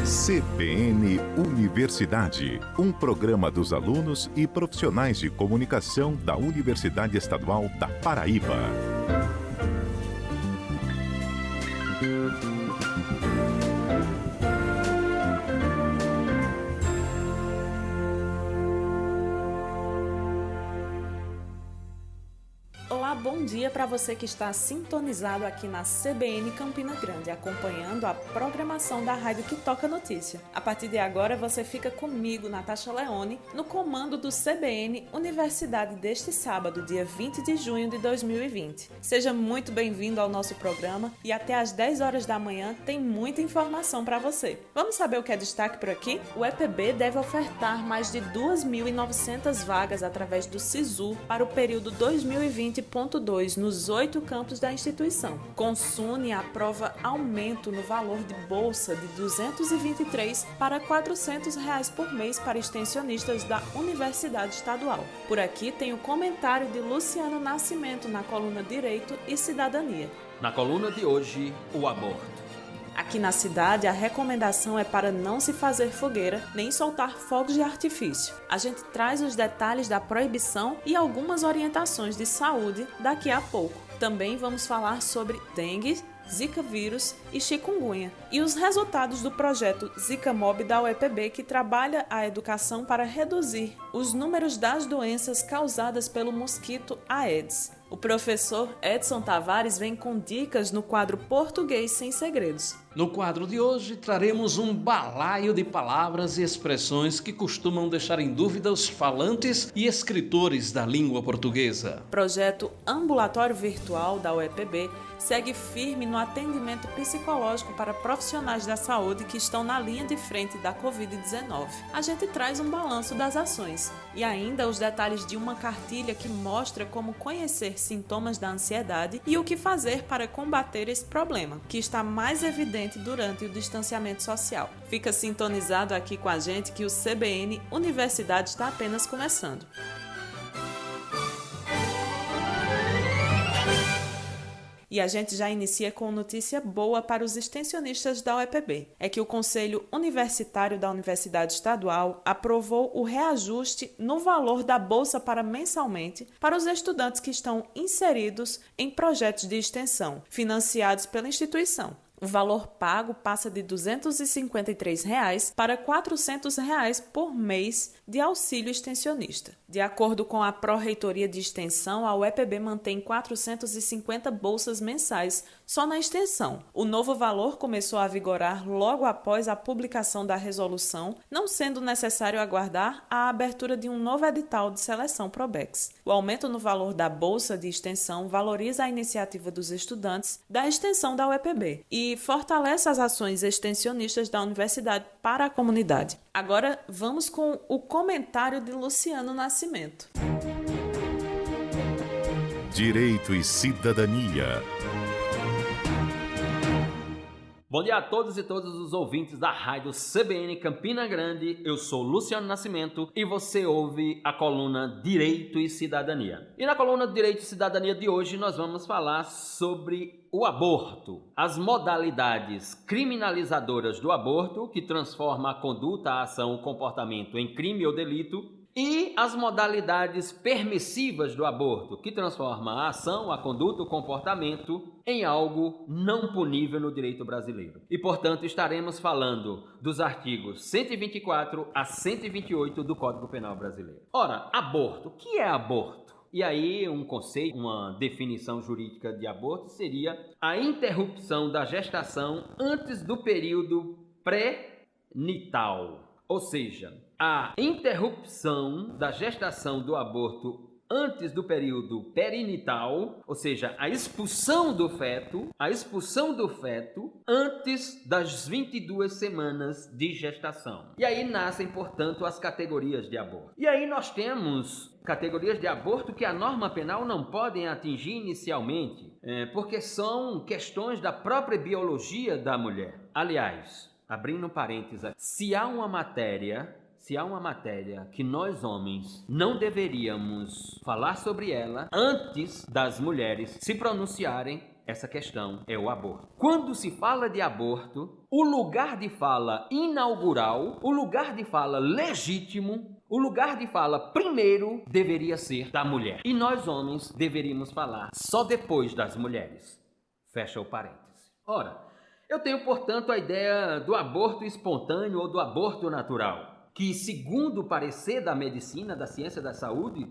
CBN Universidade, um programa dos alunos e profissionais de comunicação da Universidade Estadual da Paraíba. Olá, bom dia para você que está sintonizado aqui na CBN Campina Grande, acompanhando a programação da rádio que toca notícia. A partir de agora você fica comigo, Natasha Leone, no comando do CBN Universidade deste sábado, dia 20 de junho de 2020. Seja muito bem-vindo ao nosso programa e até às 10 horas da manhã tem muita informação para você. Vamos saber o que é destaque por aqui? O EPB deve ofertar mais de 2.900 vagas através do SISU para o período 2020.2 nos 8 campos da instituição. Consune aprova aumento no valor de bolsa de R$ 223 para R$ 400 por mês para extensionistas da Universidade Estadual. Por aqui tem o comentário de Luciano Nascimento na coluna Direito e Cidadania. Na coluna de hoje, o aborto. Aqui na cidade, a recomendação é para não se fazer fogueira nem soltar fogos de artifício. A gente traz os detalhes da proibição e algumas orientações de saúde daqui a pouco. Também vamos falar sobre dengue, Zika vírus e chikungunya e os resultados do projeto Zika Mob da UEPB, que trabalha a educação para reduzir os números das doenças causadas pelo mosquito Aedes. O professor Edson Tavares vem com dicas no quadro Português Sem Segredos. No quadro de hoje, traremos um balaio de palavras e expressões que costumam deixar em dúvida os falantes e escritores da língua portuguesa. Projeto Ambulatório Virtual da UEPB segue firme no atendimento psicológico para profissionais da saúde que estão na linha de frente da Covid-19. A gente traz um balanço das ações e ainda os detalhes de uma cartilha que mostra como conhecer sintomas da ansiedade e o que fazer para combater esse problema, que está mais evidente durante o distanciamento social. Fica sintonizado aqui com a gente que o CBN Universidade está apenas começando. E a gente já inicia com notícia boa para os extensionistas da UEPB. É que o Conselho Universitário da Universidade Estadual aprovou o reajuste no valor da bolsa para mensalmente para os estudantes que estão inseridos em projetos de extensão, financiados pela instituição. O valor pago passa de R$ 253 para R$ 400 por mês de auxílio extensionista. De acordo com a Pró-Reitoria de Extensão, a UEPB mantém 450 bolsas mensais só na extensão. O novo valor começou a vigorar logo após a publicação da resolução, não sendo necessário aguardar a abertura de um novo edital de seleção Probex. O aumento no valor da bolsa de extensão valoriza a iniciativa dos estudantes da extensão da UEPB e fortalece as ações extensionistas da universidade para a comunidade. Agora vamos com o comentário de Luciano Nascimento. Direito e Cidadania. Bom dia a todos e todas os ouvintes da rádio CBN Campina Grande. Eu sou Luciano Nascimento e você ouve a coluna Direito e Cidadania. E na coluna Direito e Cidadania de hoje nós vamos falar sobre o aborto, as modalidades criminalizadoras do aborto, que transforma a conduta, a ação, o comportamento em crime ou delito, e as modalidades permissivas do aborto, que transforma a ação, a conduta, o comportamento em algo não punível no direito brasileiro. E, portanto, estaremos falando dos artigos 124 a 128 do Código Penal brasileiro. Ora, aborto. O que é aborto? E aí, um conceito, uma definição jurídica de aborto seria a interrupção da gestação antes do período pré-nital. Ou seja, a interrupção da gestação do aborto antes do período perinital, ou seja, a expulsão do feto antes das 22 semanas de gestação. E aí nascem, portanto, as categorias de aborto. E aí nós temos categorias de aborto que a norma penal não podem atingir inicialmente, porque são questões da própria biologia da mulher. Aliás, abrindo parênteses, se há uma matéria que nós homens não deveríamos falar sobre ela antes das mulheres se pronunciarem, essa questão é o aborto. Quando se fala de aborto, o lugar de fala inaugural, o lugar de fala legítimo, o lugar de fala primeiro deveria ser da mulher. E nós, homens, deveríamos falar só depois das mulheres. Fecha o parêntese. Ora, eu tenho, portanto, a ideia do aborto espontâneo ou do aborto natural, que, segundo o parecer da medicina, da ciência da saúde,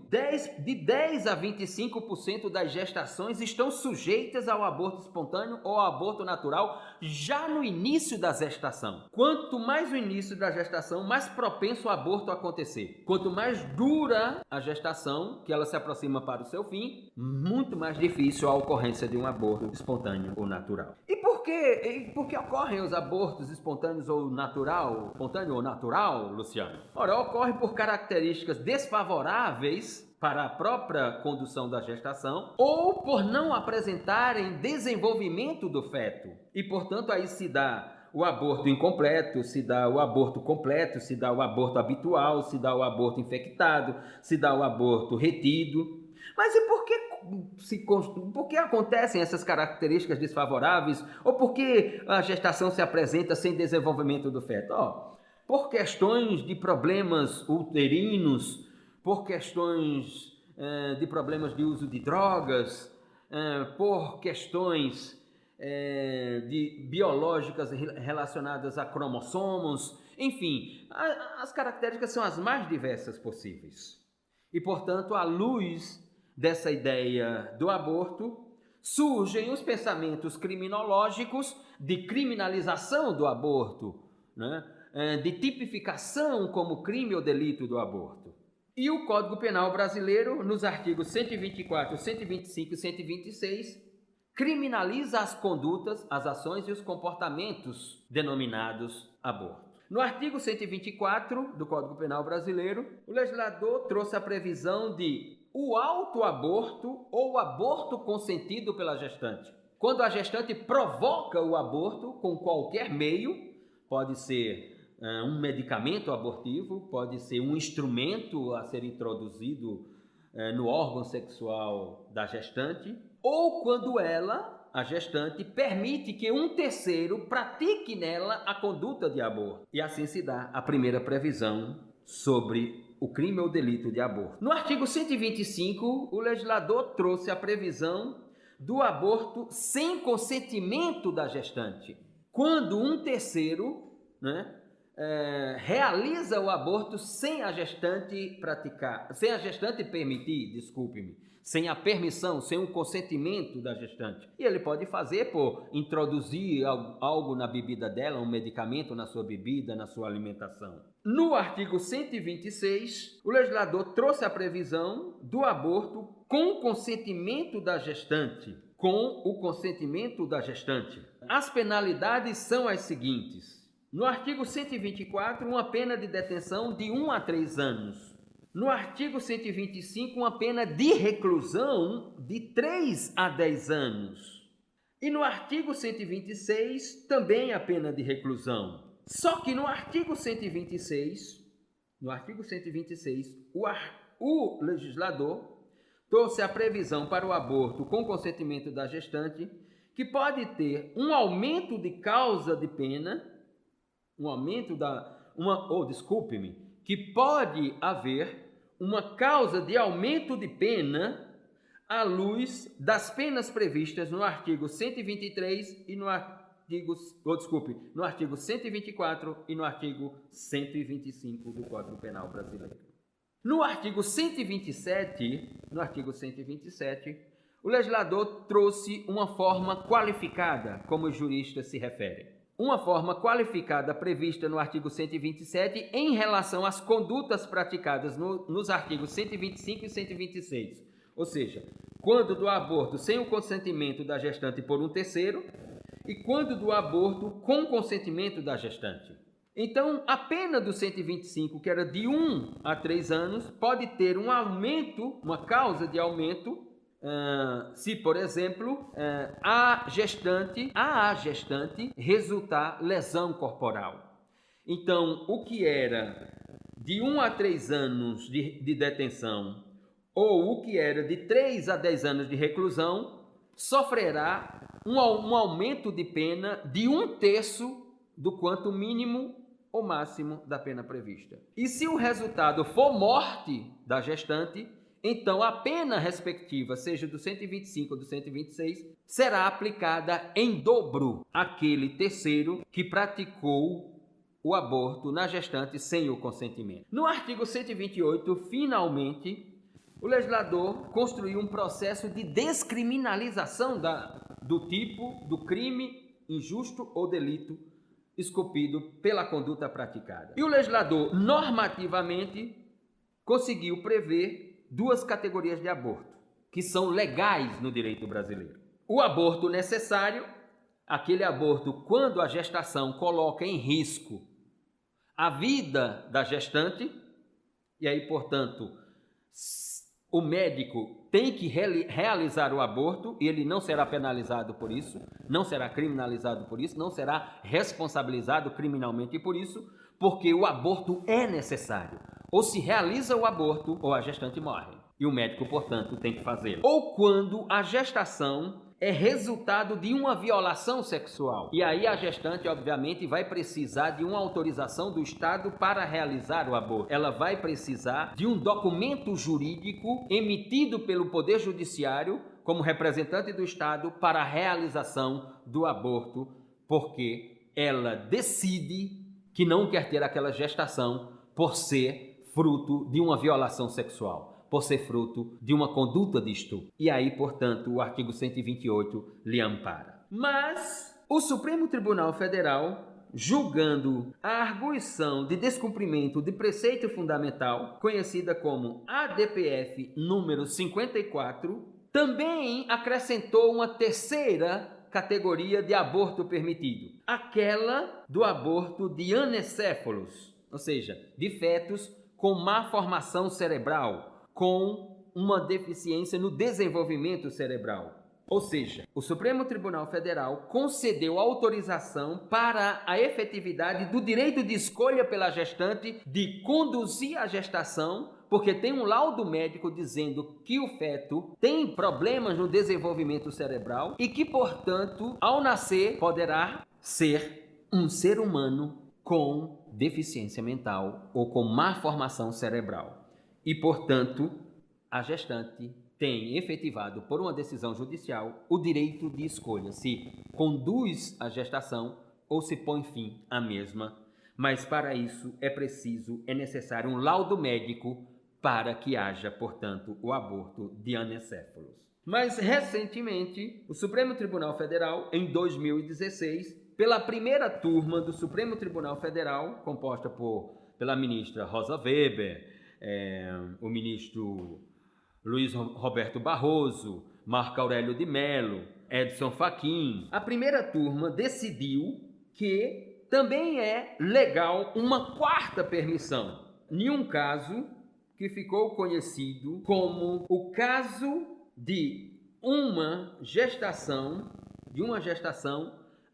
de 10 a 25% das gestações estão sujeitas ao aborto espontâneo ou ao aborto natural já no início da gestação. Quanto mais o início da gestação, mais propenso o aborto a acontecer. Quanto mais dura a gestação, que ela se aproxima para o seu fim, muito mais difícil a ocorrência de um aborto espontâneo ou natural. E por que ocorrem os abortos espontâneos ou natural, espontâneo ou natural, Luciano? Ora, ocorre por características desfavoráveis para a própria condução da gestação ou por não apresentarem desenvolvimento do feto. E, portanto, aí se dá o aborto incompleto, se dá o aborto completo, se dá o aborto habitual, se dá o aborto infectado, se dá o aborto retido. Mas e por que acontecem essas características desfavoráveis? Ou por que a gestação se apresenta sem desenvolvimento do feto? Por questões de problemas uterinos, por questões de problemas de uso de drogas, por questões biológicas relacionadas a cromossomos, enfim, as características são as mais diversas possíveis. E, portanto, à luz dessa ideia do aborto, surgem os pensamentos criminológicos de criminalização do aborto, né? De tipificação como crime ou delito do aborto. E o Código Penal brasileiro, nos artigos 124, 125 e 126, criminaliza as condutas, as ações e os comportamentos denominados aborto. No artigo 124 do Código Penal brasileiro, o legislador trouxe a previsão de o autoaborto ou o aborto consentido pela gestante. Quando a gestante provoca o aborto com qualquer meio, pode ser um medicamento abortivo, pode ser um instrumento a ser introduzido no órgão sexual da gestante, ou quando ela, a gestante, permite que um terceiro pratique nela a conduta de aborto. E assim se dá a primeira previsão sobre o crime ou delito de aborto. No artigo 125, o legislador trouxe a previsão do aborto sem consentimento da gestante. Quando um terceiro, realiza o aborto sem a gestante permitir, sem a permissão, sem o consentimento da gestante. E ele pode fazer por introduzir algo na bebida dela, um medicamento na sua bebida, na sua alimentação. No artigo 126, o legislador trouxe a previsão do aborto com o consentimento da gestante. As penalidades são as seguintes. No artigo 124, uma pena de detenção de 1 a 3 anos. No artigo 125, uma pena de reclusão de 3 a 10 anos. E no artigo 126, também a pena de reclusão. Só que no artigo 126, o legislador trouxe a previsão para o aborto com consentimento da gestante, que pode ter um aumento de causa de pena, que pode haver uma causa de aumento de pena à luz das penas previstas no artigo 123 e no artigo 124 e no artigo 125 do Código Penal brasileiro. No artigo 127, o legislador trouxe uma forma qualificada, como os juristas se referem. Uma forma qualificada prevista no artigo 127 em relação às condutas praticadas nos artigos 125 e 126. Ou seja, quando do aborto sem o consentimento da gestante por um terceiro e quando do aborto com consentimento da gestante. Então, a pena do 125, que era de 1 a 3 anos, pode ter um aumento, uma causa de aumento, se, por exemplo, a gestante resultar lesão corporal. Então, o que era de 1 a 3 anos de detenção ou o que era de 3 a 10 anos de reclusão sofrerá um aumento de pena de 1/3 do quanto mínimo ou máximo da pena prevista. E se o resultado for morte da gestante, então a pena respectiva, seja do 125 ou do 126, será aplicada em dobro àquele terceiro que praticou o aborto na gestante sem o consentimento. No artigo 128, finalmente, o legislador construiu um processo de descriminalização do tipo do crime injusto ou delito esculpido pela conduta praticada. E o legislador, normativamente, conseguiu prever 2 categorias de aborto, que são legais no direito brasileiro. O aborto necessário, aquele aborto quando a gestação coloca em risco a vida da gestante, e aí, portanto, o médico tem que realizar o aborto e ele não será penalizado por isso, não será criminalizado por isso, não será responsabilizado criminalmente por isso, porque o aborto é necessário. Ou se realiza o aborto ou a gestante morre. E o médico, portanto, tem que fazê-lo. Ou quando a gestação é resultado de uma violação sexual. E aí a gestante, obviamente, vai precisar de uma autorização do Estado para realizar o aborto. Ela vai precisar de um documento jurídico emitido pelo Poder Judiciário como representante do Estado para a realização do aborto, porque ela decide que não quer ter aquela gestação por ser fruto de uma violação sexual, por ser fruto de uma conduta de estupro. E aí, portanto, o artigo 128 lhe ampara. Mas o Supremo Tribunal Federal, julgando a arguição de descumprimento de preceito fundamental, conhecida como ADPF número 54, também acrescentou uma terceira categoria de aborto permitido, aquela do aborto de anencéfalos, ou seja, de fetos com má formação cerebral, com uma deficiência no desenvolvimento cerebral. Ou seja, o Supremo Tribunal Federal concedeu autorização para a efetividade do direito de escolha pela gestante de conduzir a gestação, porque tem um laudo médico dizendo que o feto tem problemas no desenvolvimento cerebral e que, portanto, ao nascer, poderá ser um ser humano com deficiência mental ou com má formação cerebral. E, portanto, a gestante tem efetivado, por uma decisão judicial, o direito de escolha se conduz a gestação ou se põe fim à mesma. Mas, para isso, é necessário um laudo médico para que haja, portanto, o aborto de anencéfalos. Mas, recentemente, o Supremo Tribunal Federal, em 2016, pela primeira turma do Supremo Tribunal Federal, composta pela ministra Rosa Weber, o ministro Luiz Roberto Barroso, Marco Aurélio de Mello, Edson Fachin, a primeira turma decidiu que também é legal uma 4ª permissão, em um caso que ficou conhecido como o caso de uma gestação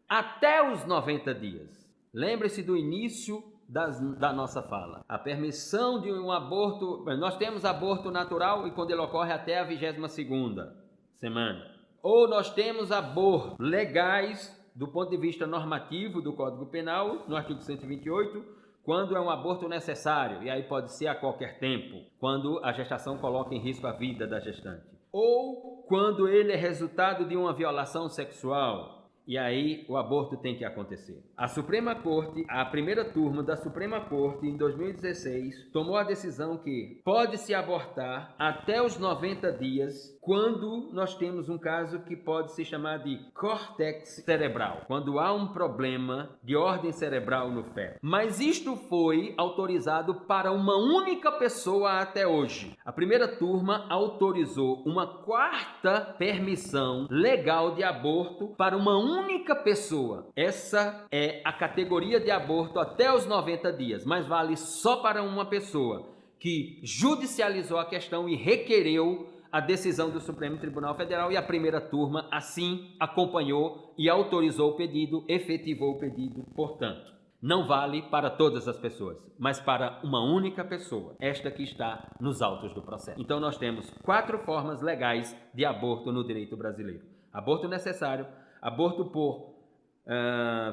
até os 90 dias. Lembre-se do início da nossa fala. A permissão de um aborto, nós temos aborto natural e quando ele ocorre até a 22ª semana. Ou nós temos abortos legais do ponto de vista normativo do Código Penal, no artigo 128, quando é um aborto necessário, e aí pode ser a qualquer tempo, quando a gestação coloca em risco a vida da gestante. Ou quando ele é resultado de uma violação sexual, e aí o aborto tem que acontecer. A Suprema Corte, a primeira turma da Suprema Corte, em 2016, tomou a decisão que pode-se abortar até os 90 dias quando nós temos um caso que pode se chamar de córtex cerebral, quando há um problema de ordem cerebral no feto. Mas isto foi autorizado para uma única pessoa até hoje. A primeira turma autorizou uma 4ª permissão legal de aborto para uma única pessoa. Essa é a categoria de aborto até os 90 dias, mas vale só para uma pessoa que judicializou a questão e requereu a decisão do Supremo Tribunal Federal, e a primeira turma assim acompanhou e autorizou o pedido, efetivou o pedido. Portanto, não vale para todas as pessoas, mas para uma única pessoa, esta que está nos autos do processo. Então nós temos 4 formas legais de aborto no direito brasileiro: aborto necessário, aborto por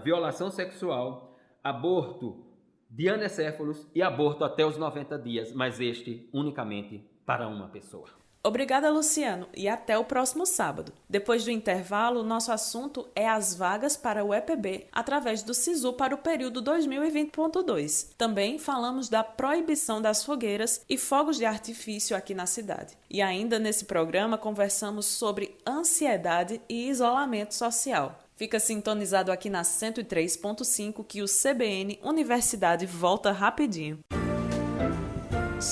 violação sexual, aborto de anencéfalos e aborto até os 90 dias, mas este unicamente para uma pessoa. Obrigada, Luciano, e até o próximo sábado. Depois do intervalo, nosso assunto é as vagas para o EPB através do SISU para o período 2020.2. Também falamos da proibição das fogueiras e fogos de artifício aqui na cidade. E ainda nesse programa conversamos sobre ansiedade e isolamento social. Fica sintonizado aqui na 103.5 que o CBN Universidade volta rapidinho.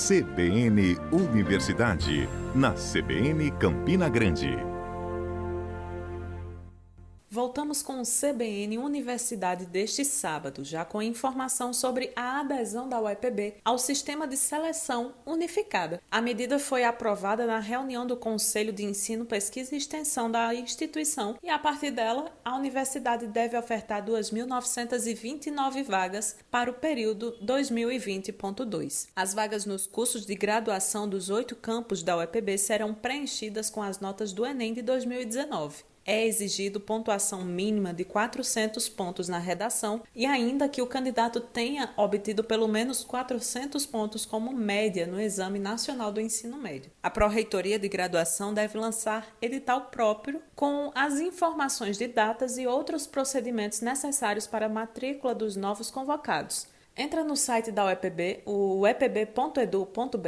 CBN Universidade, na CBN Campina Grande. Voltamos com o CBN Universidade deste sábado, já com informação sobre a adesão da UEPB ao Sistema de Seleção Unificada. A medida foi aprovada na reunião do Conselho de Ensino, Pesquisa e Extensão da instituição e, a partir dela, a universidade deve ofertar 2.929 vagas para o período 2020.2. As vagas nos cursos de graduação dos 8 campos da UEPB serão preenchidas com as notas do Enem de 2019. É exigido pontuação mínima de 400 pontos na redação e ainda que o candidato tenha obtido pelo menos 400 pontos como média no Exame Nacional do Ensino Médio. A Pró-Reitoria de Graduação deve lançar edital próprio com as informações de datas e outros procedimentos necessários para a matrícula dos novos convocados. Entra no site da UEPB, o uepb.edu.br,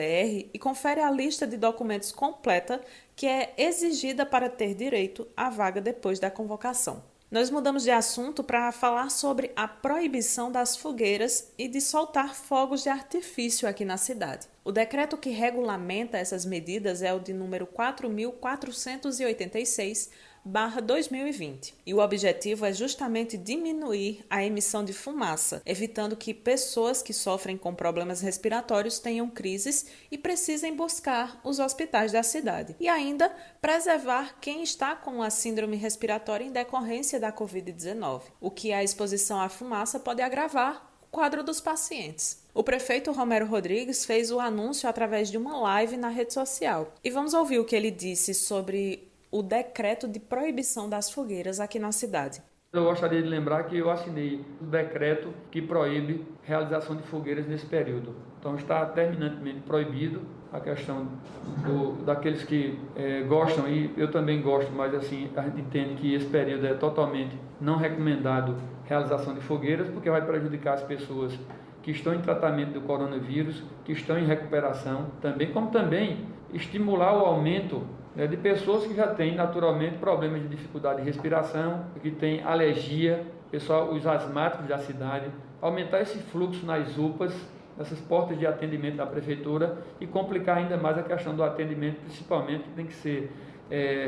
e confere a lista de documentos completa que é exigida para ter direito à vaga depois da convocação. Nós mudamos de assunto para falar sobre a proibição das fogueiras e de soltar fogos de artifício aqui na cidade. O decreto que regulamenta essas medidas é o de número 4.486/2020 e o objetivo é justamente diminuir a emissão de fumaça, evitando que pessoas que sofrem com problemas respiratórios tenham crises e precisem buscar os hospitais da cidade, e ainda preservar quem está com a síndrome respiratória em decorrência da Covid-19, o que a exposição à fumaça pode agravar o quadro dos pacientes. O prefeito Romero Rodrigues fez o anúncio através de uma live na rede social. E vamos ouvir o que ele disse sobre o decreto de proibição das fogueiras aqui na cidade. Eu gostaria de lembrar que eu assinei o decreto que proíbe realização de fogueiras nesse período. Então está terminantemente proibido a questão daqueles que gostam, e eu também gosto, mas assim a gente entende que esse período é totalmente não recomendado realização de fogueiras, porque vai prejudicar as pessoas que estão em tratamento do coronavírus, que estão em recuperação também, como também estimular o aumento de pessoas que já têm naturalmente problemas de dificuldade de respiração, que têm alergia, os asmáticos da cidade, aumentar esse fluxo nas UPAs, nessas portas de atendimento da prefeitura, e complicar ainda mais a questão do atendimento, principalmente que tem que ser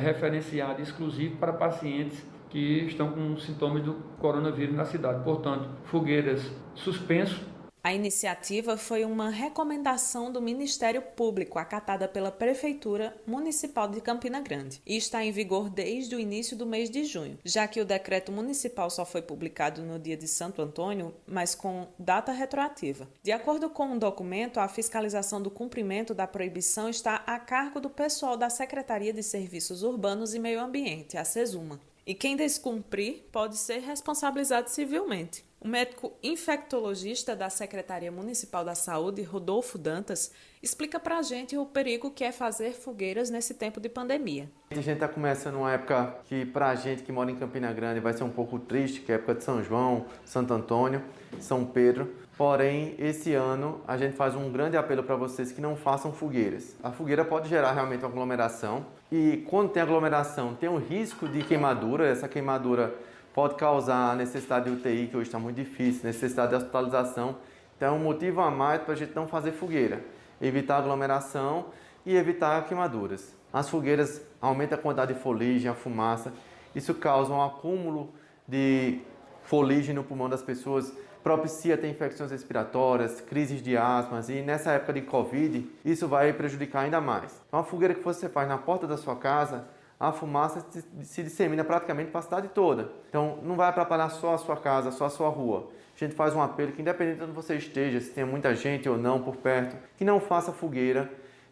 referenciado exclusivo para pacientes que estão com sintomas do coronavírus na cidade. Portanto, fogueiras suspenso. A iniciativa foi uma recomendação do Ministério Público acatada pela Prefeitura Municipal de Campina Grande e está em vigor desde o início do mês de junho, já que o decreto municipal só foi publicado no dia de Santo Antônio, mas com data retroativa. De acordo com o documento, a fiscalização do cumprimento da proibição está a cargo do pessoal da Secretaria de Serviços Urbanos e Meio Ambiente, a SESUMA. E quem descumprir pode ser responsabilizado civilmente. O médico infectologista da Secretaria Municipal da Saúde, Rodolfo Dantas, explica pra gente o perigo que é fazer fogueiras nesse tempo de pandemia. A gente está começando uma época que pra gente que mora em Campina Grande vai ser um pouco triste, que é a época de São João, Santo Antônio, São Pedro. Porém, esse ano a gente faz um grande apelo para vocês que não façam fogueiras. A fogueira pode gerar realmente uma aglomeração e quando tem aglomeração tem um risco de queimadura. Essa queimadura pode causar necessidade de UTI, que hoje está muito difícil, necessidade de hospitalização. Então é um motivo a mais para a gente não fazer fogueira, evitar aglomeração e evitar queimaduras. As fogueiras aumentam a quantidade de fuligem, a fumaça. Isso causa um acúmulo de fuligem no pulmão das pessoas, propicia ter infecções respiratórias, crises de asma, e nessa época de Covid, isso vai prejudicar ainda mais. Então a fogueira que você faz na porta da sua casa, a fumaça se dissemina praticamente para a cidade toda. Então não vai atrapalhar só a sua casa, só a sua rua. A gente faz um apelo que independente de onde você esteja, se tem muita gente ou não por perto, que não faça fogueira.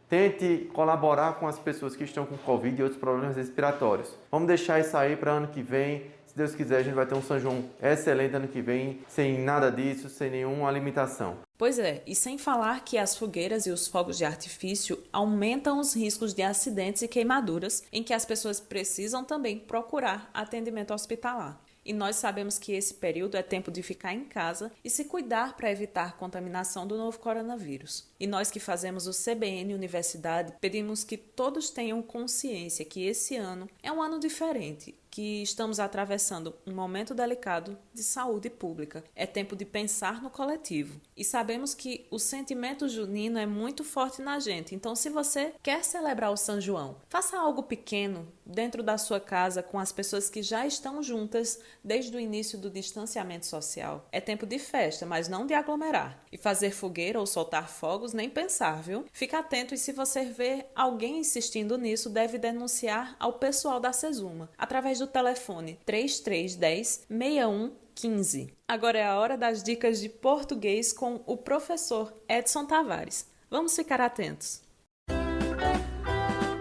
Tente colaborar com as pessoas que estão com Covid e outros problemas respiratórios. Vamos deixar isso aí para ano que vem. Se Deus quiser, a gente vai ter um São João excelente ano que vem, sem nada disso, sem nenhuma limitação. Pois é, e sem falar que as fogueiras e os fogos de artifício aumentam os riscos de acidentes e queimaduras, em que as pessoas precisam também procurar atendimento hospitalar. E nós sabemos que esse período é tempo de ficar em casa e se cuidar para evitar contaminação do novo coronavírus. E nós que fazemos o CBN Universidade, pedimos que todos tenham consciência que esse ano é um ano diferente, que estamos atravessando um momento delicado de saúde pública. É tempo de pensar no coletivo. E sabemos que o sentimento junino é muito forte na gente. Então, se você quer celebrar o São João, faça algo pequeno dentro da sua casa com as pessoas que já estão juntas desde o início do distanciamento social. É tempo de festa, mas não de aglomerar. E fazer fogueira ou soltar fogos, nem pensar, viu? Fica atento e se você ver alguém insistindo nisso, deve denunciar ao pessoal da Sesuma, através do telefone 3310 6115. Agora é a hora das dicas de português com o professor Edson Tavares. Vamos ficar atentos.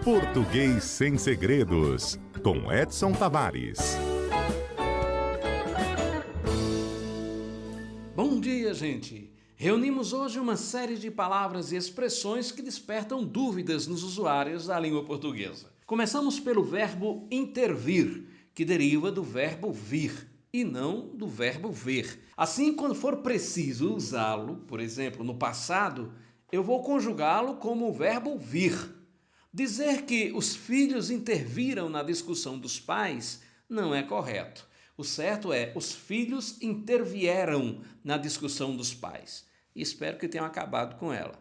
Português sem segredos, com Edson Tavares. Bom dia, gente! Reunimos hoje uma série de palavras e expressões que despertam dúvidas nos usuários da língua portuguesa. Começamos pelo verbo intervir, que deriva do verbo vir e não do verbo ver. Assim, quando for preciso usá-lo, por exemplo, no passado, eu vou conjugá-lo como o verbo vir. Dizer que os filhos interviram na discussão dos pais não é correto. O certo é, os filhos intervieram na discussão dos pais. E espero que tenham acabado com ela.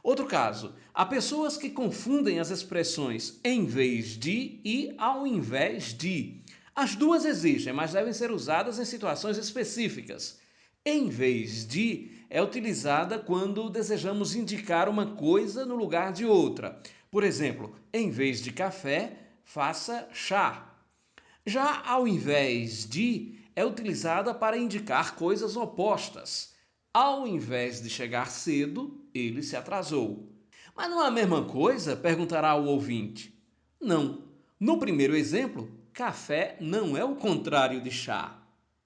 Outro caso, há pessoas que confundem as expressões em vez de e ao invés de. As duas existem, mas devem ser usadas em situações específicas. Em vez de é utilizada quando desejamos indicar uma coisa no lugar de outra. Por exemplo, em vez de café, faça chá. Já ao invés de é utilizada para indicar coisas opostas. Ao invés de chegar cedo, ele se atrasou. Mas não é a mesma coisa? Perguntará o ouvinte. Não. No primeiro exemplo, café não é o contrário de chá.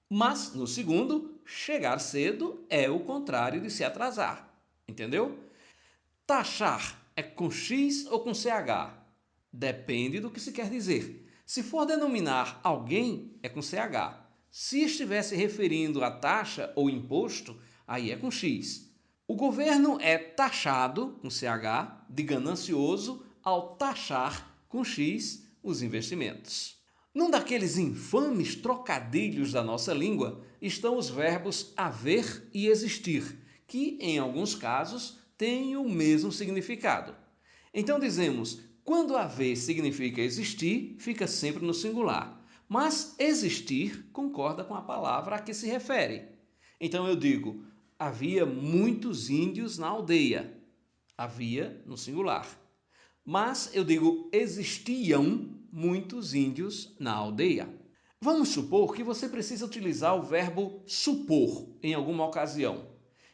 Mas, no segundo, chegar cedo é o contrário de se atrasar. Entendeu? Taxar é com X ou com CH? Depende do que se quer dizer. Se for denominar alguém, é com CH. Se estiver se referindo a taxa ou imposto, aí é com X. O governo é taxado, com CH, de ganancioso ao taxar, com X, os investimentos. Num daqueles infames trocadilhos da nossa língua estão os verbos haver e existir, que, em alguns casos, têm o mesmo significado. Então dizemos, quando haver significa existir, fica sempre no singular, mas existir concorda com a palavra a que se refere. Então eu digo, havia muitos índios na aldeia. Havia no singular. Mas eu digo, existiam muitos índios na aldeia. Vamos supor que você precisa utilizar o verbo supor em alguma ocasião.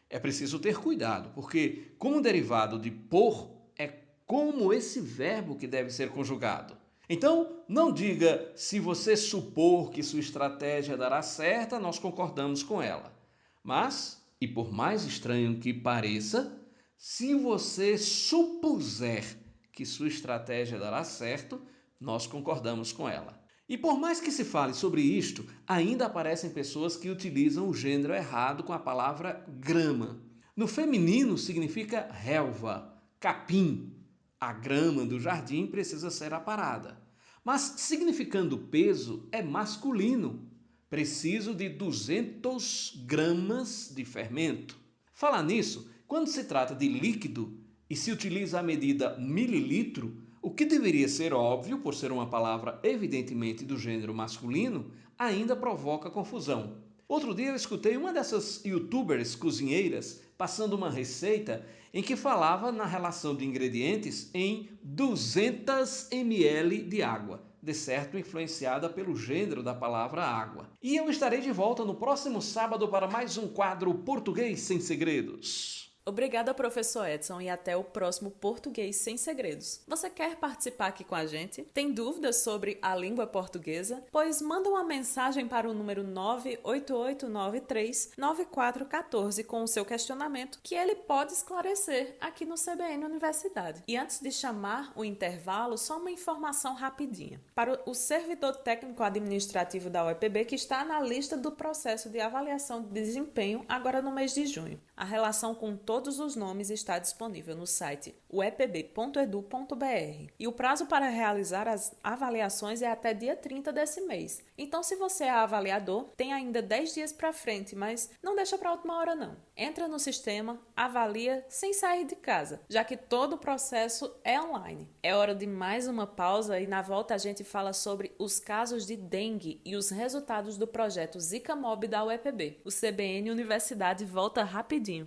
É preciso ter cuidado, porque como derivado de por, é como esse verbo que deve ser conjugado. Então, não diga, se você supor que sua estratégia dará certo, nós concordamos com ela. Mas, e por mais estranho que pareça, se você supuser que sua estratégia dará certo, nós concordamos com ela. E por mais que se fale sobre isto, ainda aparecem pessoas que utilizam o gênero errado com a palavra grama. No feminino significa relva, capim. A grama do jardim precisa ser aparada. Mas significando peso é masculino. Preciso de 200 gramas de fermento. Falar nisso, quando se trata de líquido e se utiliza a medida mililitro, o que deveria ser óbvio, por ser uma palavra evidentemente do gênero masculino, ainda provoca confusão. Outro dia eu escutei uma dessas youtubers cozinheiras passando uma receita em que falava na relação de ingredientes em 200 ml de água, de certo influenciada pelo gênero da palavra água. E eu estarei de volta no próximo sábado para mais um quadro Português Sem Segredos. Obrigada, professor Edson, e até o próximo Português Sem Segredos. Você quer participar aqui com a gente? Tem dúvidas sobre a língua portuguesa? Pois manda uma mensagem para o número 98893-9414 com o seu questionamento, que ele pode esclarecer aqui no CBN Universidade. E antes de chamar o intervalo, só uma informação rapidinha. Para o servidor técnico administrativo da UEPB, que está na lista do processo de avaliação de desempenho agora no mês de junho. A relação com todos os nomes está disponível no site uepb.edu.br. E o prazo para realizar as avaliações é até dia 30 desse mês. Então, se você é avaliador, tem ainda 10 dias para frente, mas não deixa para a última hora não. Entra no sistema, avalia sem sair de casa, já que todo o processo é online. É hora de mais uma pausa e na volta a gente fala sobre os casos de dengue e os resultados do projeto ZikaMob da UEPB. O CBN Universidade volta rapidinho.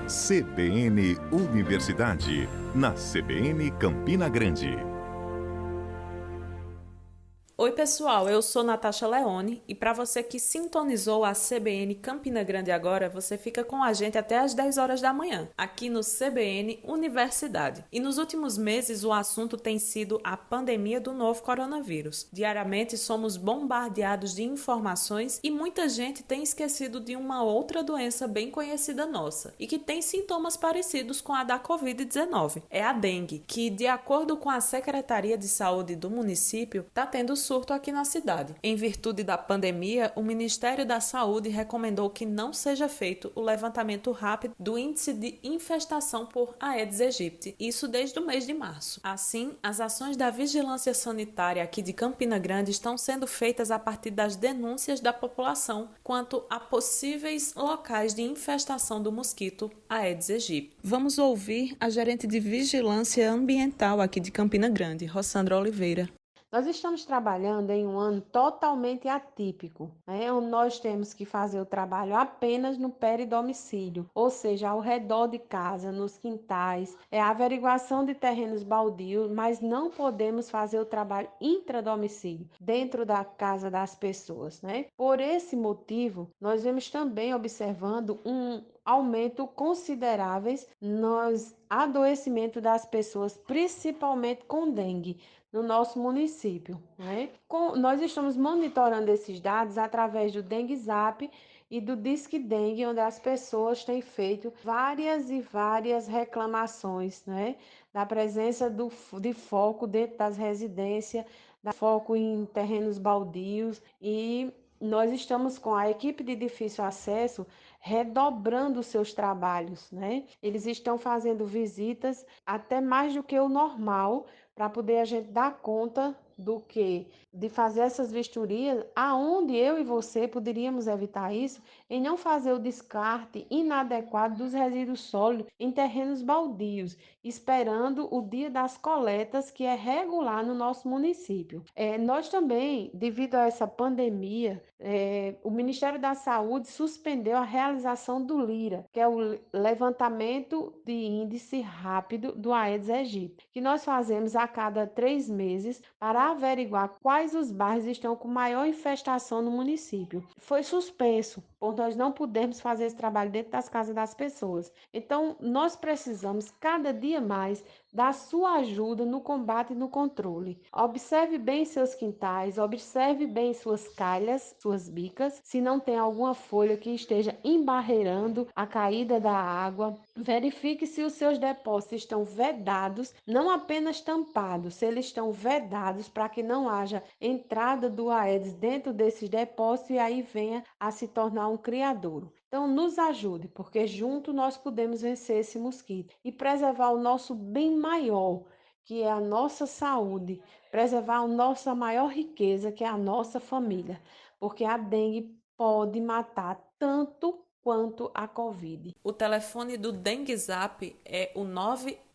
CBN Universidade, na CBN Campina Grande. Oi pessoal, eu sou Natasha Leone e para você que sintonizou a CBN Campina Grande agora, você fica com a gente até às 10 horas da manhã, aqui no CBN Universidade. E nos últimos meses o assunto tem sido a pandemia do novo coronavírus. Diariamente somos bombardeados de informações e muita gente tem esquecido de uma outra doença bem conhecida nossa e que tem sintomas parecidos com a da Covid-19. É a dengue, que de acordo com a Secretaria de Saúde do município, está tendo surto aqui na cidade. Em virtude da pandemia, o Ministério da Saúde recomendou que não seja feito o levantamento rápido do índice de infestação por Aedes aegypti, isso desde o mês de março. Assim, as ações da vigilância sanitária aqui de Campina Grande estão sendo feitas a partir das denúncias da população quanto a possíveis locais de infestação do mosquito Aedes aegypti. Vamos ouvir a gerente de vigilância ambiental aqui de Campina Grande, Rossandra Oliveira. Nós estamos trabalhando em um ano totalmente atípico, onde nós temos que fazer o trabalho apenas no peridomicílio, ou seja, ao redor de casa, nos quintais, a averiguação de terrenos baldios, mas não podemos fazer o trabalho intradomicílio, dentro da casa das pessoas. Por esse motivo, nós vemos também observando um aumento consideráveis nos adoecimentos das pessoas, principalmente com dengue, no nosso município. Nós estamos monitorando esses dados através do Dengue Zap e do Disque Dengue, onde as pessoas têm feito várias e várias reclamações, da presença de foco dentro das residências, da foco em terrenos baldios, e nós estamos com a equipe de difícil acesso redobrando os seus trabalhos, Eles estão fazendo visitas até mais do que o normal para poder a gente dar conta de fazer essas vistorias, aonde eu e você poderíamos evitar isso, em não fazer o descarte inadequado dos resíduos sólidos em terrenos baldios, esperando o dia das coletas, que é regular no nosso município. Nós também, devido a essa pandemia, o Ministério da Saúde suspendeu a realização do LIRA, que é o levantamento de índice rápido do Aedes aegypti, que nós fazemos a cada 3 meses para averiguar quais os bairros estão com maior infestação no município. Foi suspenso, por nós não podermos fazer esse trabalho dentro das casas das pessoas. Então, nós precisamos cada dia mais da sua ajuda no combate e no controle. Observe bem seus quintais, observe bem suas calhas, suas bicas, se não tem alguma folha que esteja embarreirando a caída da água. Verifique se os seus depósitos estão vedados, não apenas tampados, se eles estão vedados para que não haja entrada do Aedes dentro desses depósitos e aí venha a se tornar um criadouro. Então, nos ajude, porque junto nós podemos vencer esse mosquito e preservar o nosso bem maior, que é a nossa saúde, preservar a nossa maior riqueza, que é a nossa família, porque a dengue pode matar tanto quanto a Covid. O telefone do Dengue Zap é o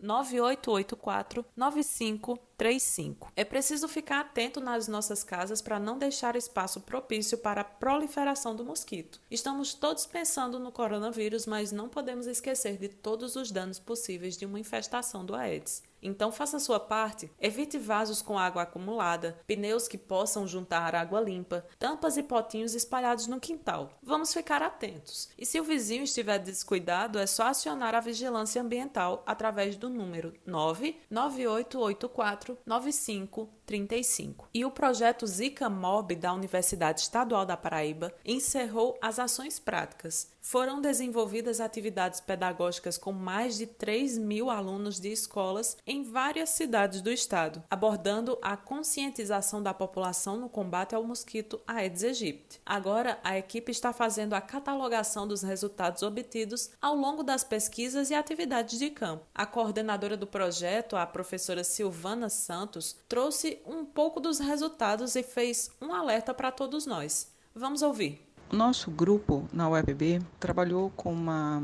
99884-9535. É preciso ficar atento nas nossas casas para não deixar espaço propício para a proliferação do mosquito. Estamos todos pensando no coronavírus, mas não podemos esquecer de todos os danos possíveis de uma infestação do Aedes. Então faça a sua parte, evite vasos com água acumulada, pneus que possam juntar água limpa, tampas e potinhos espalhados no quintal. Vamos ficar atentos. E se o vizinho estiver descuidado, é só acionar a vigilância ambiental através do número 998849535. E o projeto Zika Mob da Universidade Estadual da Paraíba encerrou as ações práticas. Foram desenvolvidas atividades pedagógicas com mais de 3.000 alunos de escolas em várias cidades do estado, abordando a conscientização da população no combate ao mosquito Aedes aegypti. Agora, a equipe está fazendo a catalogação dos resultados obtidos ao longo das pesquisas e atividades de campo. A coordenadora do projeto, a professora Silvana Santos, trouxe um pouco dos resultados e fez um alerta para todos nós. Vamos ouvir. O nosso grupo na UEPB trabalhou com uma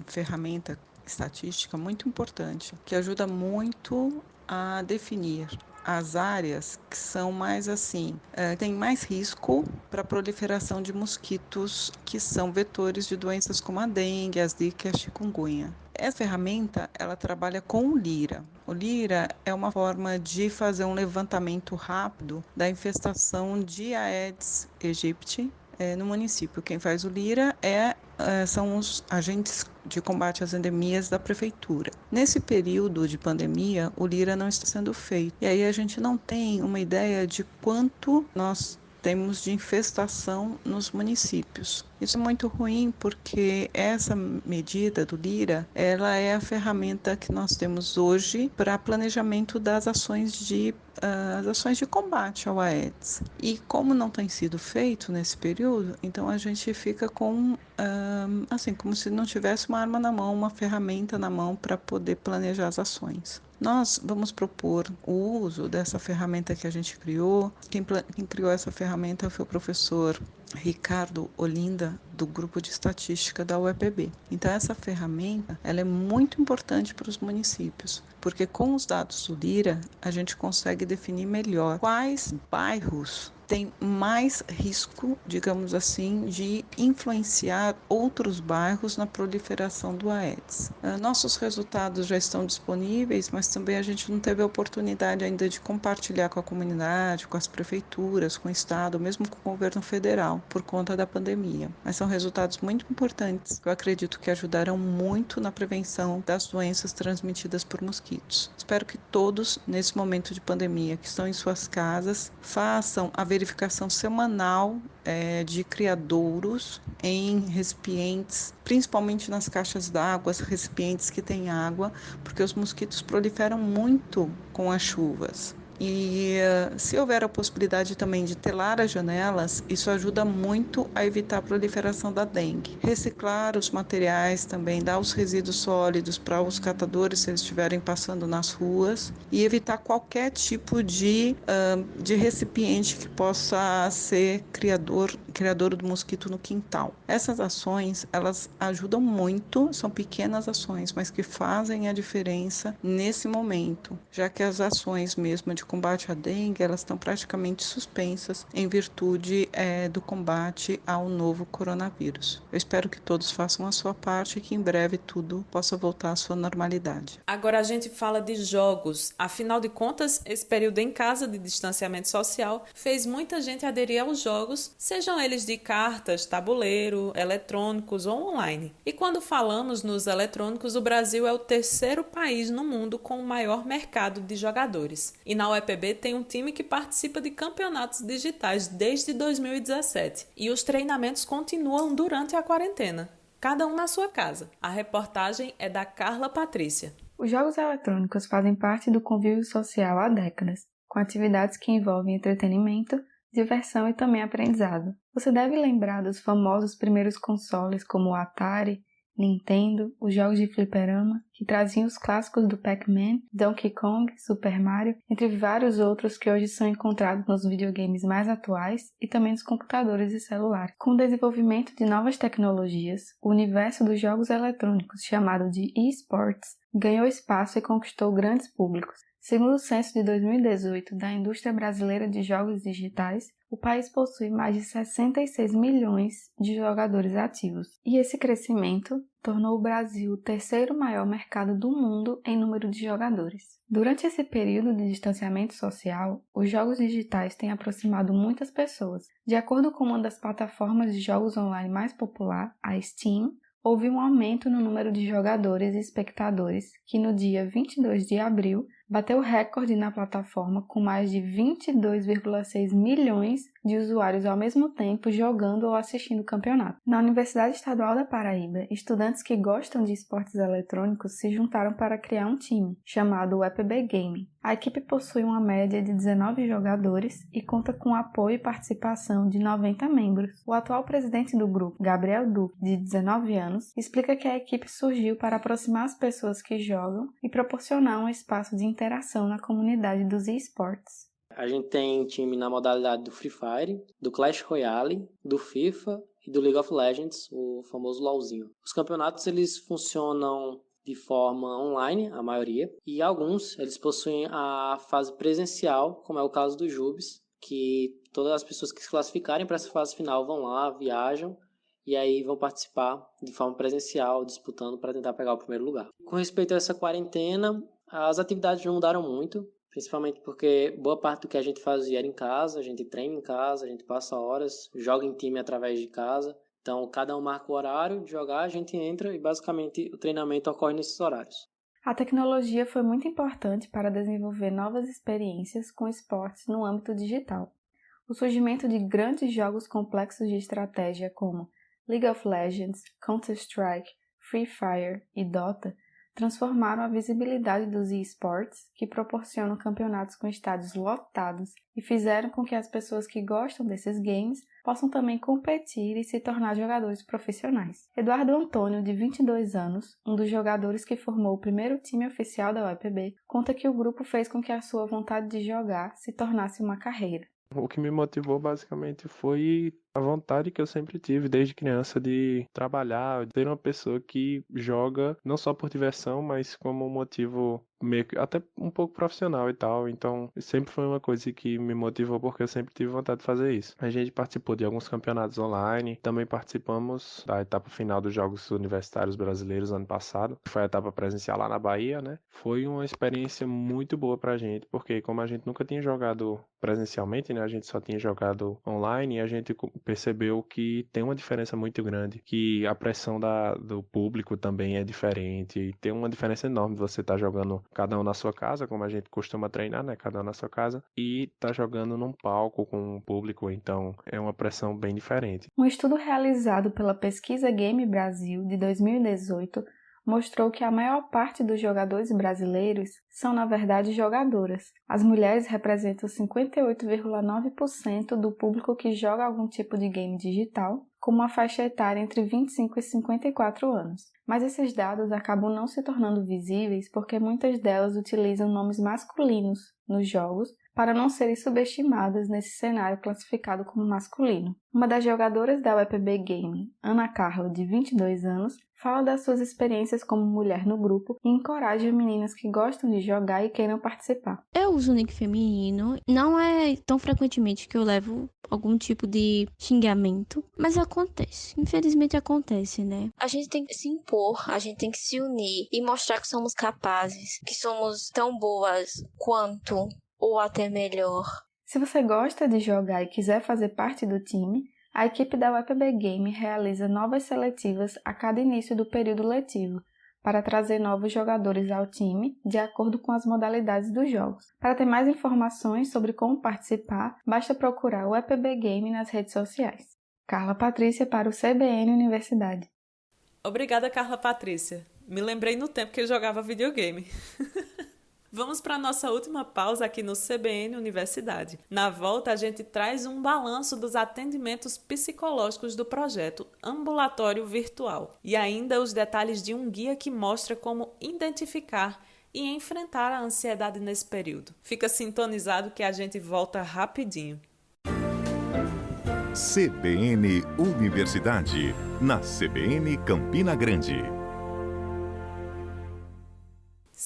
ferramenta estatística muito importante, que ajuda muito a definir as áreas que são mais tem mais risco para a proliferação de mosquitos que são vetores de doenças como a dengue, a zika e a chikungunya. Essa ferramenta, ela trabalha com o LIRA. O LIRA é uma forma de fazer um levantamento rápido da infestação de Aedes aegypti no município. Quem faz o LIRA são os agentes de combate às endemias da prefeitura. Nesse período de pandemia, o LIRA não está sendo feito. E aí a gente não tem uma ideia de quanto nós temos de infestação nos municípios. Isso é muito ruim porque essa medida do LIRA, ela é a ferramenta que nós temos hoje para planejamento das ações de combate ao Aedes. E como não tem sido feito nesse período, então a gente fica com, como se não tivesse uma arma na mão, uma ferramenta na mão para poder planejar as ações. Nós vamos propor o uso dessa ferramenta que a gente criou. Quem criou essa ferramenta foi o professor Ricardo Olinda, do grupo de estatística da UEPB. Então essa ferramenta, ela é muito importante para os municípios, porque com os dados do LIRA, a gente consegue definir melhor quais bairros têm mais risco, digamos assim, de influenciar outros bairros na proliferação do Aedes. Nossos resultados já estão disponíveis, mas também a gente não teve a oportunidade ainda de compartilhar com a comunidade, com as prefeituras, com o estado, mesmo com o governo federal, por conta da pandemia. Mas são resultados muito importantes, que eu acredito que ajudarão muito na prevenção das doenças transmitidas por mosquitos. Espero que todos, nesse momento de pandemia, que estão em suas casas, façam a verificação semanal de criadouros em recipientes, principalmente nas caixas d'água, recipientes que têm água, porque os mosquitos proliferam muito com as chuvas. E se houver a possibilidade também de telar as janelas, isso ajuda muito a evitar a proliferação da dengue. Reciclar os materiais também, dar os resíduos sólidos para os catadores se eles estiverem passando nas ruas e evitar qualquer tipo de recipiente que possa ser criador do mosquito no quintal. Essas ações, elas ajudam muito, são pequenas ações, mas que fazem a diferença nesse momento, já que as ações mesmo de combate à dengue, elas estão praticamente suspensas em virtude do combate ao novo coronavírus. Eu espero que todos façam a sua parte e que em breve tudo possa voltar à sua normalidade. Agora a gente fala de jogos. Afinal de contas, esse período em casa de distanciamento social fez muita gente aderir aos jogos, sejam eles de cartas, tabuleiro, eletrônicos ou online. E quando falamos nos eletrônicos, o Brasil é o terceiro país no mundo com o maior mercado de jogadores. E na UEPB tem um time que participa de campeonatos digitais desde 2017 e os treinamentos continuam durante a quarentena, cada um na sua casa. A reportagem é da Carla Patrícia. Os jogos eletrônicos fazem parte do convívio social há décadas, com atividades que envolvem entretenimento, diversão e também aprendizado. Você deve lembrar dos famosos primeiros consoles como o Atari, Nintendo, os jogos de fliperama, que traziam os clássicos do Pac-Man, Donkey Kong, Super Mario, entre vários outros que hoje são encontrados nos videogames mais atuais e também nos computadores e celulares. Com o desenvolvimento de novas tecnologias, o universo dos jogos eletrônicos, chamado de eSports, ganhou espaço e conquistou grandes públicos, Segundo o censo de 2018 da indústria brasileira de jogos digitais, o país possui mais de 66 milhões de jogadores ativos, e esse crescimento tornou o Brasil o terceiro maior mercado do mundo em número de jogadores. Durante esse período de distanciamento social, os jogos digitais têm aproximado muitas pessoas. De acordo com uma das plataformas de jogos online mais popular, a Steam, houve um aumento no número de jogadores e espectadores, que no dia 22 de abril bateu recorde na plataforma com mais de 22,6 milhões de usuários ao mesmo tempo jogando ou assistindo o campeonato. Na Universidade Estadual da Paraíba, estudantes que gostam de esportes eletrônicos se juntaram para criar um time, chamado UEPB Gaming. A equipe possui uma média de 19 jogadores e conta com apoio e participação de 90 membros. O atual presidente do grupo, Gabriel Duque, de 19 anos, explica que a equipe surgiu para aproximar as pessoas que jogam e proporcionar um espaço de interação na comunidade dos esportes. A gente tem time na modalidade do Free Fire, do Clash Royale, do FIFA e do League of Legends, o famoso LoLzinho. Os campeonatos eles funcionam de forma online, a maioria, e alguns eles possuem a fase presencial, como é o caso do Jubes, que todas as pessoas que se classificarem para essa fase final vão lá, viajam, e aí vão participar de forma presencial, disputando para tentar pegar o primeiro lugar. Com respeito a essa quarentena, as atividades não mudaram muito, principalmente porque boa parte do que a gente fazia era em casa, a gente treina em casa, a gente passa horas, joga em time através de casa. Então, cada um marca o horário de jogar, a gente entra e basicamente o treinamento ocorre nesses horários. A tecnologia foi muito importante para desenvolver novas experiências com esportes no âmbito digital. O surgimento de grandes jogos complexos de estratégia como League of Legends, Counter-Strike, Free Fire e Dota transformaram a visibilidade dos esportes, que proporcionam campeonatos com estádios lotados, e fizeram com que as pessoas que gostam desses games possam também competir e se tornar jogadores profissionais. Eduardo Antônio, de 22 anos, um dos jogadores que formou o primeiro time oficial da UEPB, conta que o grupo fez com que a sua vontade de jogar se tornasse uma carreira. O que me motivou basicamente foi a vontade que eu sempre tive desde criança de trabalhar, de ser uma pessoa que joga não só por diversão, mas como um motivo meio que até um pouco profissional e tal. Então, sempre foi uma coisa que me motivou porque eu sempre tive vontade de fazer isso. A gente participou de alguns campeonatos online, também participamos da etapa final dos Jogos Universitários Brasileiros ano passado, que foi a etapa presencial lá na Bahia, né? Foi uma experiência muito boa pra gente, porque como a gente nunca tinha jogado presencialmente, né? A gente só tinha jogado online e a gente percebeu que tem uma diferença muito grande, que a pressão do público também é diferente, e tem uma diferença enorme de você estar jogando cada um na sua casa, como a gente costuma treinar, né? Cada um na sua casa, e tá jogando num palco com o público, então é uma pressão bem diferente. Um estudo realizado pela Pesquisa Game Brasil de 2018 mostrou que a maior parte dos jogadores brasileiros são, na verdade, jogadoras. As mulheres representam 58,9% do público que joga algum tipo de game digital, com uma faixa etária entre 25 e 54 anos. Mas esses dados acabam não se tornando visíveis porque muitas delas utilizam nomes masculinos nos jogos para não serem subestimadas nesse cenário classificado como masculino. Uma das jogadoras da UEPB Gaming, Ana Carla, de 22 anos, fala das suas experiências como mulher no grupo e encoraja meninas que gostam de jogar e queiram participar. Eu uso o nick feminino, não é tão frequentemente que eu levo algum tipo de xingamento, mas acontece, infelizmente acontece, né? A gente tem que se impor, a gente tem que se unir e mostrar que somos capazes, que somos tão boas quanto ou até melhor. Se você gosta de jogar e quiser fazer parte do time, a equipe da UEPB Game realiza novas seletivas a cada início do período letivo, para trazer novos jogadores ao time, de acordo com as modalidades dos jogos. Para ter mais informações sobre como participar, basta procurar o UEPB Game nas redes sociais. Carla Patrícia para o CBN Universidade. Obrigada, Carla Patrícia. Me lembrei no tempo que eu jogava videogame. Vamos para a nossa última pausa aqui no CBN Universidade. Na volta, a gente traz um balanço dos atendimentos psicológicos do projeto Ambulatório Virtual e ainda os detalhes de um guia que mostra como identificar e enfrentar a ansiedade nesse período. Fica sintonizado que a gente volta rapidinho. CBN Universidade, na CBN Campina Grande.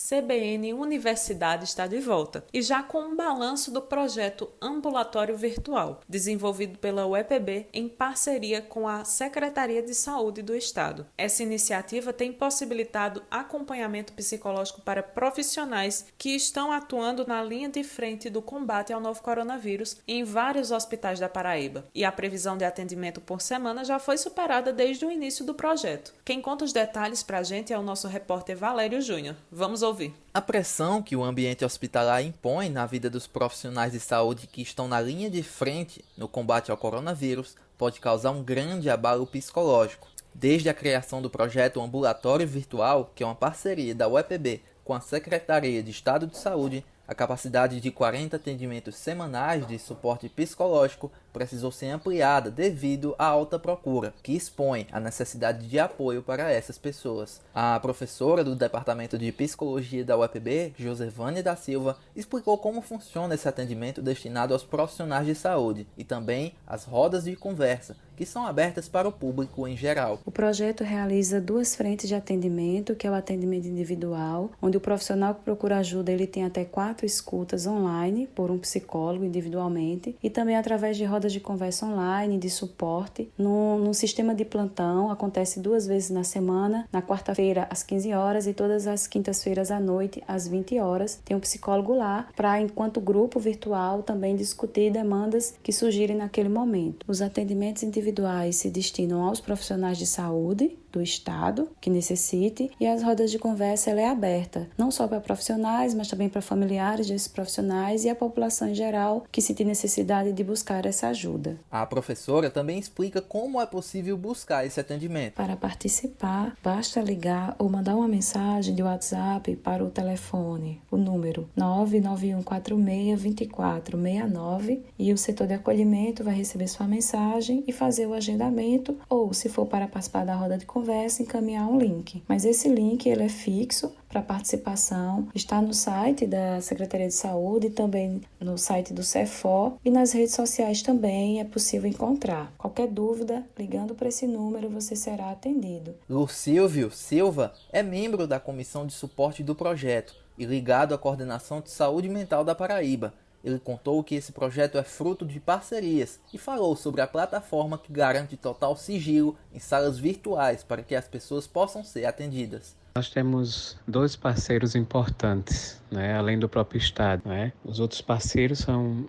CBN Universidade está de volta e já com um balanço do projeto Ambulatório Virtual, desenvolvido pela UEPB em parceria com a Secretaria de Saúde do Estado. Essa iniciativa tem possibilitado acompanhamento psicológico para profissionais que estão atuando na linha de frente do combate ao novo coronavírus em vários hospitais da Paraíba. E a previsão de atendimento por semana já foi superada desde o início do projeto. Quem conta os detalhes para a gente é o nosso repórter Valério Júnior. Vamos ouvir. A pressão que o ambiente hospitalar impõe na vida dos profissionais de saúde que estão na linha de frente no combate ao coronavírus pode causar um grande abalo psicológico. Desde a criação do projeto Ambulatório Virtual, que é uma parceria da UEPB com a Secretaria de Estado de Saúde, a capacidade de 40 atendimentos semanais de suporte psicológico precisou ser ampliada devido à alta procura, que expõe a necessidade de apoio para essas pessoas. A professora do Departamento de Psicologia da UEPB, Josevane da Silva, explicou como funciona esse atendimento destinado aos profissionais de saúde e também as rodas de conversa, que são abertas para o público em geral. O projeto realiza 2 frentes de atendimento, que é o atendimento individual, onde o profissional que procura ajuda ele tem até 4 escutas online por um psicólogo individualmente e também através de rodas de conversa online, de suporte. No sistema de plantão, acontece 2 vezes na semana, na quarta-feira às 15 horas e todas as quintas-feiras à noite às 20 horas. Tem um psicólogo lá para, enquanto grupo virtual, também discutir demandas que surgirem naquele momento. Os atendimentos individuais se destinam aos profissionais de saúde do Estado que necessite, e as rodas de conversa ela é aberta não só para profissionais, mas também para familiares desses profissionais e a população em geral que sentir necessidade de buscar essa ajuda. A professora também explica como é possível buscar esse atendimento. Para participar, basta ligar ou mandar uma mensagem de WhatsApp para o telefone, o número 991462469, e o setor de acolhimento vai receber sua mensagem e fazer o agendamento, ou, se for para participar da roda de conversa, encaminhar um link. Mas esse link ele é fixo para participação, está no site da Secretaria de Saúde, também no site do Cefor, e nas redes sociais também é possível encontrar. Qualquer dúvida, ligando para esse número, você será atendido. Lucílvio Silva é membro da Comissão de Suporte do projeto e ligado à Coordenação de Saúde Mental da Paraíba. Ele contou que esse projeto é fruto de parcerias e falou sobre a plataforma que garante total sigilo em salas virtuais para que as pessoas possam ser atendidas. Nós temos 2 parceiros importantes, né, além do próprio Estado. Né? Os outros parceiros são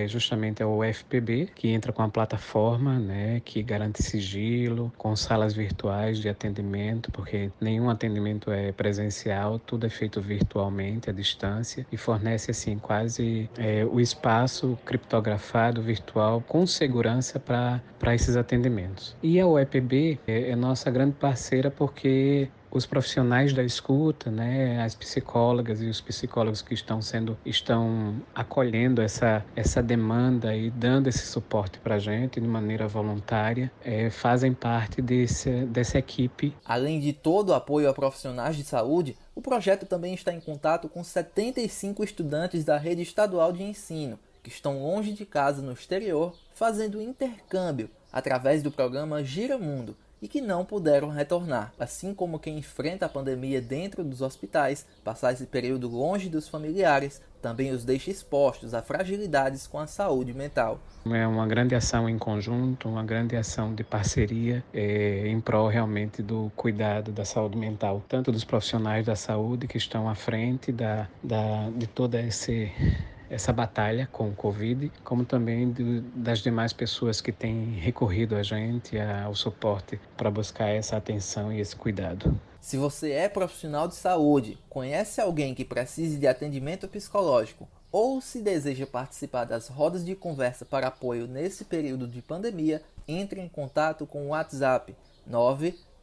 justamente a UFPB, que entra com a plataforma, né, que garante sigilo, com salas virtuais de atendimento, porque nenhum atendimento é presencial, tudo é feito virtualmente, à distância, e fornece assim quase o espaço criptografado virtual com segurança para esses atendimentos. E a UEPB é nossa grande parceira porque os profissionais da escuta, né, as psicólogas e os psicólogos que estão acolhendo essa demanda e dando esse suporte para a gente de maneira voluntária, fazem parte dessa equipe. Além de todo o apoio a profissionais de saúde, o projeto também está em contato com 75 estudantes da rede estadual de ensino, que estão longe de casa no exterior, fazendo intercâmbio através do programa Gira Mundo, e que não puderam retornar, assim como quem enfrenta a pandemia dentro dos hospitais, passar esse período longe dos familiares, também os deixa expostos a fragilidades com a saúde mental. É uma grande ação em conjunto, uma grande ação de parceria em prol realmente do cuidado da saúde mental, tanto dos profissionais da saúde que estão à frente de toda essa batalha com o Covid, como também das demais pessoas que têm recorrido a gente, ao suporte para buscar essa atenção e esse cuidado. Se você é profissional de saúde, conhece alguém que precise de atendimento psicológico ou se deseja participar das rodas de conversa para apoio nesse período de pandemia, entre em contato com o WhatsApp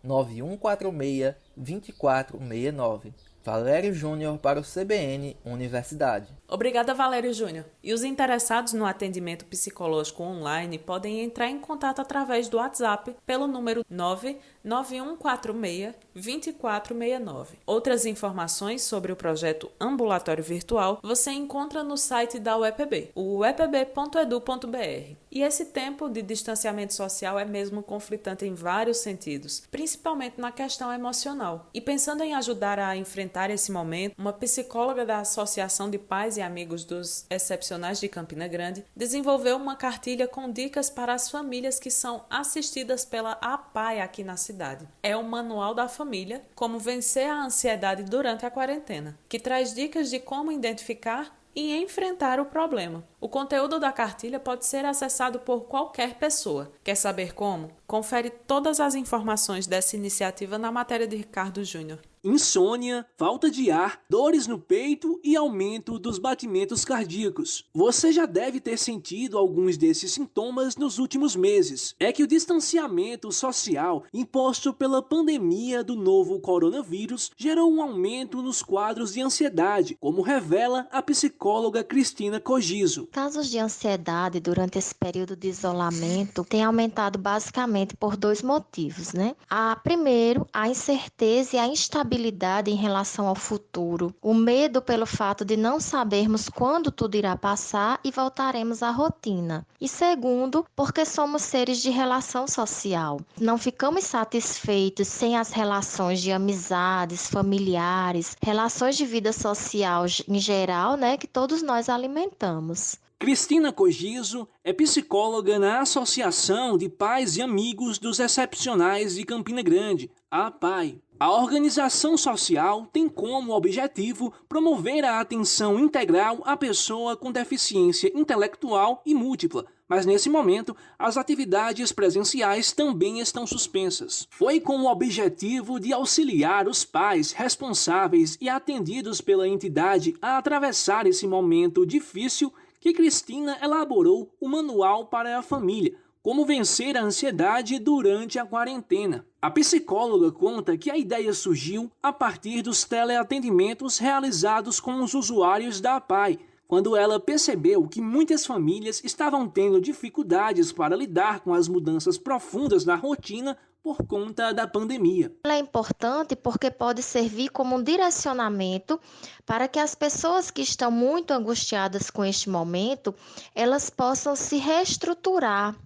99146-2469. Valério Júnior para o CBN Universidade. Obrigada, Valério Júnior. E os interessados no atendimento psicológico online podem entrar em contato através do WhatsApp pelo número 99146-2469. Outras informações sobre o projeto Ambulatório Virtual você encontra no site da UEPB, o uepb.edu.br. E esse tempo de distanciamento social é mesmo conflitante em vários sentidos, principalmente na questão emocional. manual. E pensando em ajudar a enfrentar esse momento, uma psicóloga da Associação de Pais e Amigos dos Excepcionais de Campina Grande desenvolveu uma cartilha com dicas para as famílias que são assistidas pela APAE aqui na cidade. É o Manual da Família, como vencer a ansiedade durante a quarentena, que traz dicas de como identificar e enfrentar o problema. O conteúdo da cartilha pode ser acessado por qualquer pessoa. Quer saber como? Confere todas as informações dessa iniciativa na matéria de Ricardo Júnior. Insônia, falta de ar, dores no peito e aumento dos batimentos cardíacos. Você já deve ter sentido alguns desses sintomas nos últimos meses. É que o distanciamento social imposto pela pandemia do novo coronavírus gerou um aumento nos quadros de ansiedade, como revela a psicóloga Cristina Cogiso. Casos de ansiedade durante esse período de isolamento têm aumentado basicamente por dois motivos, né? Primeiro, a incerteza e a instabilidade em relação ao futuro, o medo pelo fato de não sabermos quando tudo irá passar e voltaremos à rotina. E segundo, porque somos seres de relação social. Não ficamos satisfeitos sem as relações de amizades, familiares, relações de vida social em geral, né, que todos nós alimentamos. Cristina Cogiso é psicóloga na Associação de Pais e Amigos dos Excepcionais de Campina Grande, a APAE. A organização social tem como objetivo promover a atenção integral à pessoa com deficiência intelectual e múltipla, mas nesse momento as atividades presenciais também estão suspensas. Foi com o objetivo de auxiliar os pais responsáveis e atendidos pela entidade a atravessar esse momento difícil que Cristina elaborou o Manual para a Família, como vencer a ansiedade durante a quarentena. A psicóloga conta que a ideia surgiu a partir dos teleatendimentos realizados com os usuários da APAE, quando ela percebeu que muitas famílias estavam tendo dificuldades para lidar com as mudanças profundas na rotina por conta da pandemia. Ela é importante porque pode servir como um direcionamento para que as pessoas que estão muito angustiadas com este momento, elas possam se reestruturar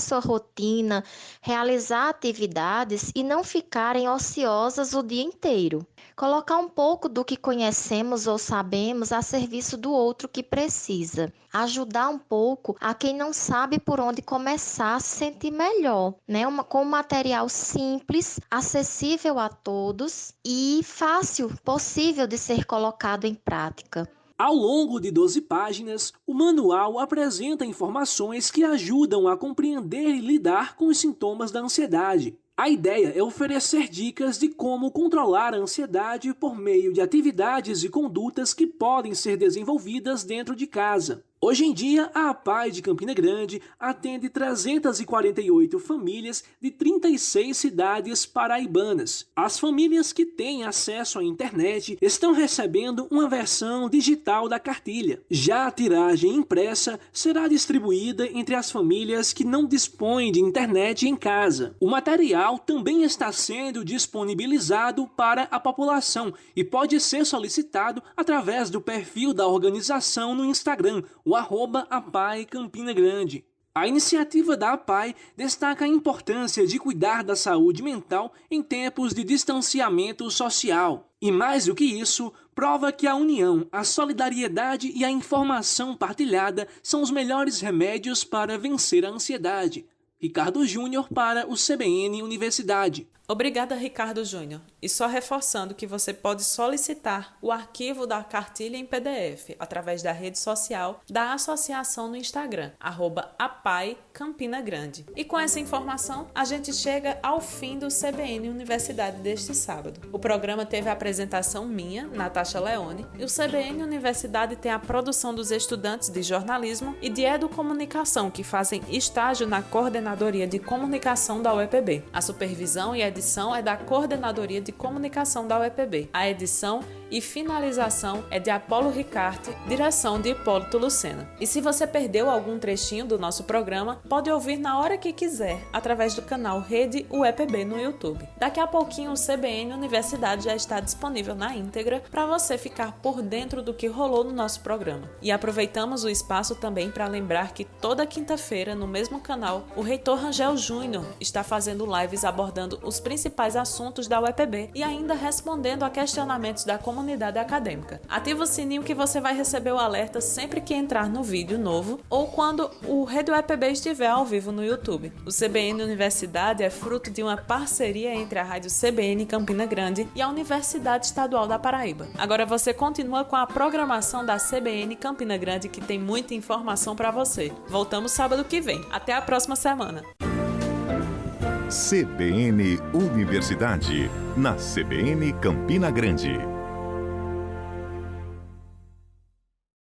sua rotina, realizar atividades e não ficarem ociosas o dia inteiro. Colocar um pouco do que conhecemos ou sabemos a serviço do outro que precisa. Ajudar um pouco a quem não sabe por onde começar a se sentir melhor, né? Com um material simples, acessível a todos e fácil, possível de ser colocado em prática. Ao longo de 12 páginas, o manual apresenta informações que ajudam a compreender e lidar com os sintomas da ansiedade. A ideia é oferecer dicas de como controlar a ansiedade por meio de atividades e condutas que podem ser desenvolvidas dentro de casa. Hoje em dia, a APAE de Campina Grande atende 348 famílias de 36 cidades paraibanas. As famílias que têm acesso à internet estão recebendo uma versão digital da cartilha. Já a tiragem impressa será distribuída entre as famílias que não dispõem de internet em casa. O material também está sendo disponibilizado para a população e pode ser solicitado através do perfil da organização no Instagram, o @APAE Campina Grande. A iniciativa da APAE destaca a importância de cuidar da saúde mental em tempos de distanciamento social. E mais do que isso, prova que a união, a solidariedade e a informação partilhada são os melhores remédios para vencer a ansiedade. Ricardo Júnior para o CBN Universidade. Obrigada, Ricardo Júnior. E só reforçando que você pode solicitar o arquivo da cartilha em PDF através da rede social da associação no Instagram, @APAE Campina Grande. E com essa informação, a gente chega ao fim do CBN Universidade deste sábado. O programa teve a apresentação minha, Natasha Leone, e o CBN Universidade tem a produção dos estudantes de jornalismo e de educomunicação que fazem estágio na Coordenadoria de Comunicação da UEPB. A supervisão e edição é da Coordenadoria de Comunicação da UEPB. A edição e finalização é de Apolo Ricarte, direção de Hipólito Lucena. E se você perdeu algum trechinho do nosso programa, pode ouvir na hora que quiser, através do canal Rede UEPB no YouTube. Daqui a pouquinho o CBN Universidade já está disponível na íntegra para você ficar por dentro do que rolou no nosso programa. E aproveitamos o espaço também para lembrar que toda quinta-feira, no mesmo canal, o reitor Rangel Júnior está fazendo lives abordando os principais assuntos da UEPB e ainda respondendo a questionamentos da comunidade acadêmica. Ativa o sininho que você vai receber o alerta sempre que entrar no vídeo novo ou quando o Rede UEPB estiver ao vivo no YouTube. O CBN Universidade é fruto de uma parceria entre a Rádio CBN Campina Grande e a Universidade Estadual da Paraíba. Agora você continua com a programação da CBN Campina Grande, que tem muita informação para você. Voltamos sábado que vem. Até a próxima semana. CBN Universidade, na CBN Campina Grande.